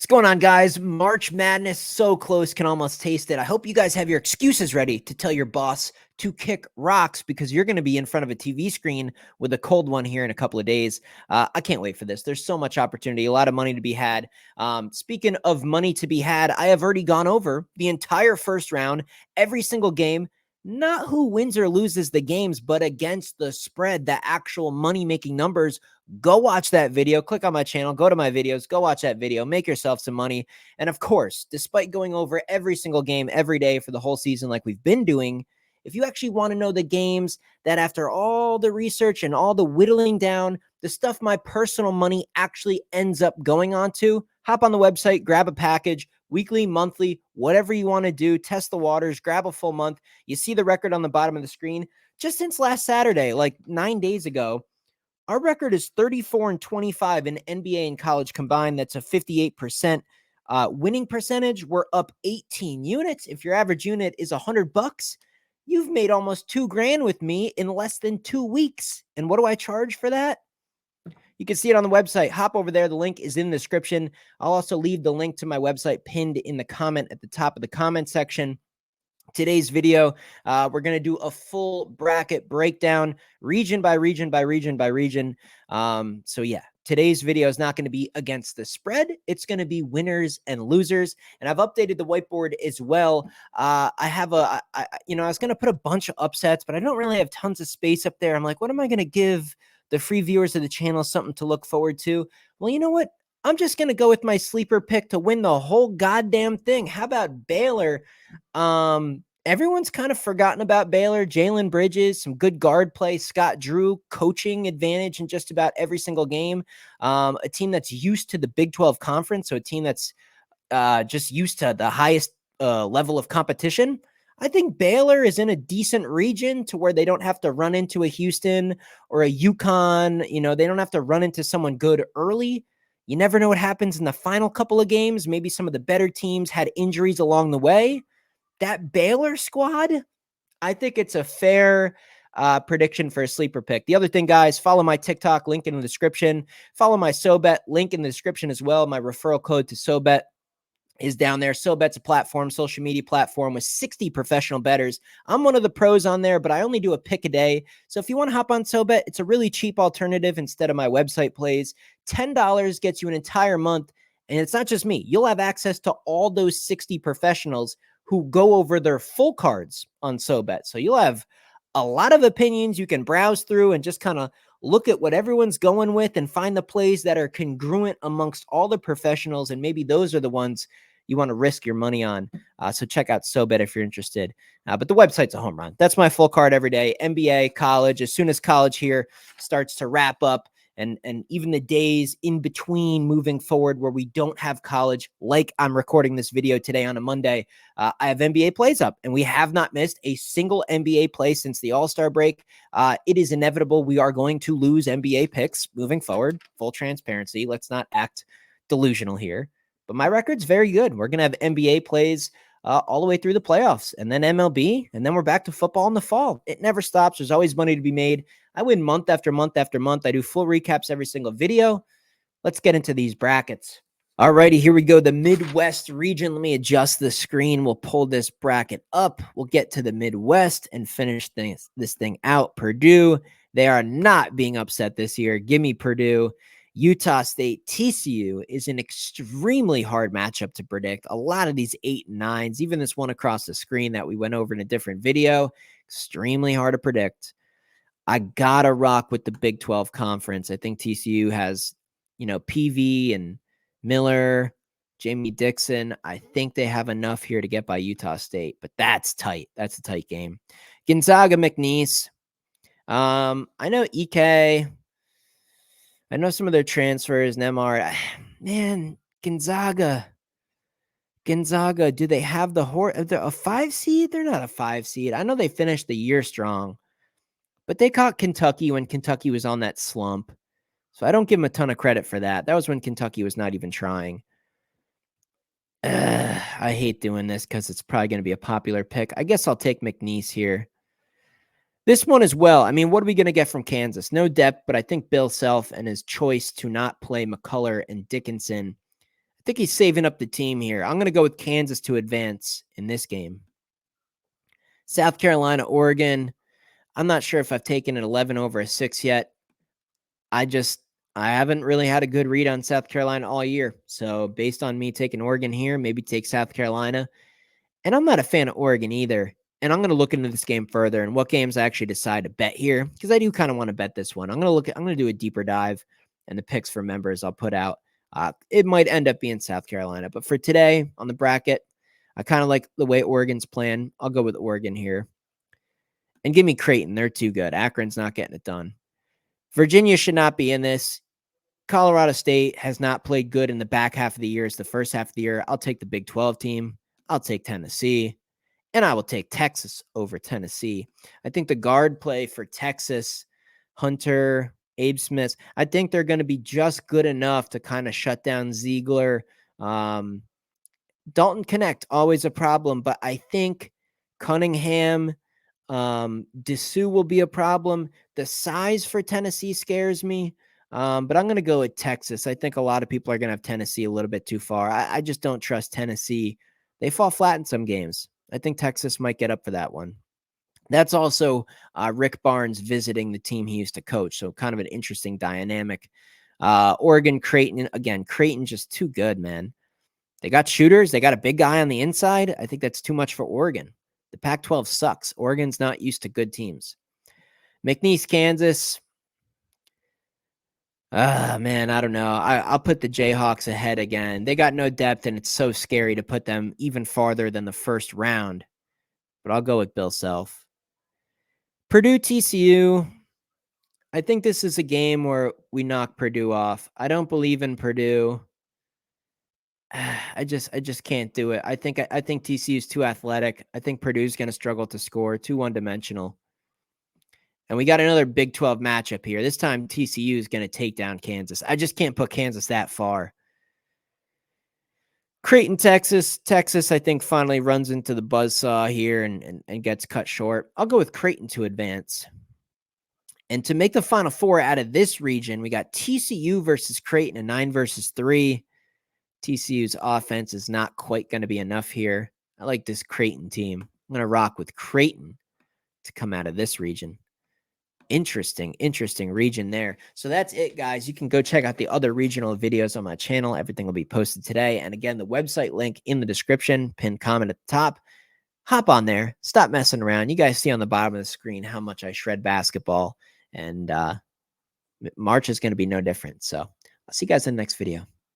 What's going on, guys? March Madness, so close, can almost taste it. I hope you guys have your excuses ready to tell your boss to kick rocks because you're going to be in front of a TV screen with a cold one here in a couple of days. I can't wait for this. There's so much opportunity, a lot of money to be had. Speaking of money to be had, I have already gone over the entire first round, every single game. Not who wins or loses the games, but against the spread, the actual money-making numbers. Go watch that video. Click on my channel. Go to my videos. Go watch that video. Make yourself some money. And of course, despite going over every single game every day for the whole season like we've been doing, if you actually want to know the games that after all the research and all the whittling down, the stuff my personal money actually ends up going on to, hop on the website, grab a package, weekly, monthly, whatever you want to do, test the waters, grab a full month. You see the record on the bottom of the screen. Just since last Saturday, like 9 days ago, our record is 34-25 in NBA and college combined. That's a 58% winning percentage. We're up 18 units. If your average unit is $100, you've made almost $2,000 with me in less than 2 weeks. And what do I charge for that? You can see it on the website. Hop over there. The link is in the description. I'll also leave the link to my website pinned in the comment at the top of the comment section. Today's video, we're going to do a full bracket breakdown, region by region by region by region. So yeah, today's video is not going to be against the spread. It's going to be winners and losers. And I've updated the whiteboard as well. I was going to put a bunch of upsets, but I don't really have tons of space up there. I'm like, what am I going to give the free viewers of the channel something to look forward to? Well, you know what? I'm just going to go with my sleeper pick to win the whole goddamn thing. How about Baylor? Everyone's kind of forgotten about Baylor. Jalen Bridges, some good guard play. Scott Drew, coaching advantage in just about every single game. A team that's used to the Big 12 conference, so a team that's just used to the highest level of competition. I think Baylor is in a decent region to where they don't have to run into a Houston or a UConn. You know, they don't have to run into someone good early. You never know what happens in the final couple of games. Maybe some of the better teams had injuries along the way. That Baylor squad, I think it's a fair prediction for a sleeper pick. The other thing, guys, follow my TikTok, link in the description. Follow my SoBet, link in the description as well. My referral code to SoBet is down there. SoBet's a platform, social media platform with 60 professional bettors. I'm one of the pros on there, but I only do a pick a day. So if you want to hop on SoBet, it's a really cheap alternative instead of my website plays. $10 gets you an entire month. And it's not just me. You'll have access to all those 60 professionals who go over their full cards on SoBet. So you'll have a lot of opinions you can browse through and just kind of look at what everyone's going with and find the plays that are congruent amongst all the professionals. And maybe those are the ones you want to risk your money on. So check out SoBet if you're interested. But the website's a home run. That's my full card every day. NBA, college. As soon as college here starts to wrap up, and even the days in between moving forward where we don't have college, like I'm recording this video today on a Monday, I have NBA plays up, and we have not missed a single NBA play since the All-Star break. It is inevitable we are going to lose NBA picks moving forward. Full transparency. Let's not act delusional here. But my record's very good. We're going to have NBA plays all the way through the playoffs, and then MLB, and then we're back to football in the fall. It never stops. There's always money to be made. I win month after month after month. I do full recaps every single video. Let's get into these brackets. All righty, here we go. The Midwest region. Let me adjust the screen. We'll pull this bracket up. We'll get to the Midwest and finish this thing out. Purdue, they are not being upset this year. Give me Purdue. Utah State, TCU is an extremely hard matchup to predict. A lot of these 8 and 9s, even this one across the screen that we went over in a different video, extremely hard to predict. I gotta rock with the Big 12 conference. I think TCU has, PV and Miller, Jamie Dixon. I think they have enough here to get by Utah State, but that's tight. That's a tight game. Gonzaga, McNeese. I know EK. I know some of their transfers, Nemar. Man, Gonzaga. Do they have a 5 seed? They're not a 5 seed. I know they finished the year strong, but they caught Kentucky when Kentucky was on that slump. So I don't give them a ton of credit for that. That was when Kentucky was not even trying. I hate doing this because it's probably going to be a popular pick. I guess I'll take McNeese here. This one as well. I mean, what are we going to get from Kansas? No depth, but I think Bill Self and his choice to not play McCullough and Dickinson, I think he's saving up the team here. I'm going to go with Kansas to advance in this game. South Carolina, Oregon. I'm not sure if I've taken an 11 over a 6 yet. I haven't really had a good read on South Carolina all year. So based on me taking Oregon here, maybe take South Carolina. And I'm not a fan of Oregon either. And I'm going to look into this game further and what games I actually decide to bet here, because I do kind of want to bet this one. I'm going to do a deeper dive, and the picks for members I'll put out. It might end up being South Carolina, but for today on the bracket, I kind of like the way Oregon's playing. I'll go with Oregon here. And give me Creighton. They're too good. Akron's not getting it done. Virginia should not be in this. Colorado State has not played good in the back half of the year. It's the first half of the year. I'll take the Big 12 team. I'll take Tennessee. And I will take Texas over Tennessee. I think the guard play for Texas, Hunter, Abe Smith, I think they're going to be just good enough to kind of shut down Ziegler. Dalton Connect, always a problem, but I think Cunningham, Dessou will be a problem. The size for Tennessee scares me, but I'm going to go with Texas. I think a lot of people are going to have Tennessee a little bit too far. I just don't trust Tennessee. They fall flat in some games. I think Texas might get up for that one. That's also Rick Barnes visiting the team he used to coach, so kind of an interesting dynamic. Oregon, Creighton. Again, Creighton just too good, man. They got shooters. They got a big guy on the inside. I think that's too much for Oregon. The Pac-12 sucks. Oregon's not used to good teams. McNeese, Kansas. Man, I don't know. I'll put the Jayhawks ahead again. They got no depth, and it's so scary to put them even farther than the first round. But I'll go with Bill Self. Purdue, TCU. I think this is a game where we knock Purdue off. I don't believe in Purdue. I just can't do it. I think TCU is too athletic. I think Purdue's going to struggle to score, too one-dimensional. And we got another Big 12 matchup here. This time TCU is going to take down Kansas. I just can't put Kansas that far. Creighton, Texas. Texas, I think, finally runs into the buzzsaw here and gets cut short. I'll go with Creighton to advance. And to make the Final Four out of this region, we got TCU versus Creighton, a 9 versus 3. TCU's offense is not quite going to be enough here. I like this Creighton team. I'm going to rock with Creighton to come out of this region. Interesting region there. So that's it, guys. You can go check out the other regional videos on my channel. Everything will be posted today. And again, the website link in the description, pinned comment at the top. Hop on there. Stop messing around. You guys see on the bottom of the screen how much I shred basketball. And March is going to be no different. So I'll see you guys in the next video.